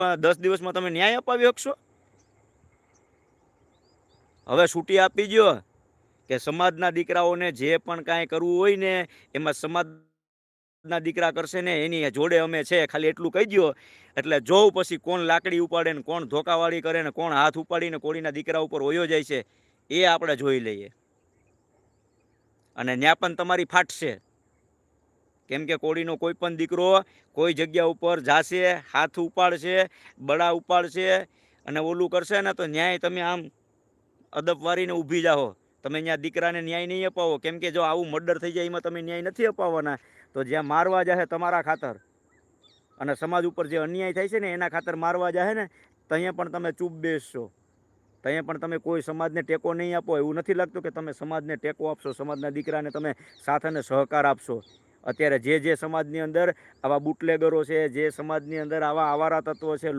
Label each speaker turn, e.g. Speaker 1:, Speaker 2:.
Speaker 1: 10 દિવસમાં તમે ન્યાય અપાવી શકશો? હવે છૂટી આપી દ્યો કે સમાજના દીકરાઓને જે પણ કાંઈ કરવું હોય ને એમાં સમાજના દીકરા કરશે ને એની જોડે અમે છે, ખાલી એટલું કહી દ્યો એટલે જોઉં પછી કોણ લાકડી ઉપાડે ને કોણ ધોકાવાળી કરે ને કોણ હાથ ઉપાડીને કોળીના દીકરા ઉપર વયો જાય છે એ આપણે જોઈ લઈએ. અને ન્યા પણ તમારી ફાટશે, કેમ કે કોળીનો કોઈ પણ દીકરો કોઈ જગ્યા ઉપર જાશે, હાથ ઉપાડશે, બળા ઉપાડશે અને ઓલું કરશે ને તો ન્યાય તમે આમ અદબ વારીને ઊભી જાઓ. તમે ત્યાં દીકરાને ન્યાય નહીં અપાવો, કેમ કે જો આવું મર્ડર થઈ જાય એમાં તમે ન્યાય નથી અપાવવાના તો જ્યાં મારવા જાહે તમારા ખાતર અને સમાજ ઉપર જે અન્યાય થાય છે ને એના ખાતર મારવા જાહે ને ત્યાં પણ તમે ચૂપ બેસશો. ત્યાં પણ તમે કોઈ સમાજને ટેકો નહીં આપો. એવું નથી લાગતું કે તમે સમાજને ટેકો આપશો, સમાજના દીકરાને તમે સાથ અને સહકાર આપશો. અત્યારે જે સમાજની અંદર આવા બુટલેગરો છે, જે સમાજની અંદર આવા આવારા તત્વો છે,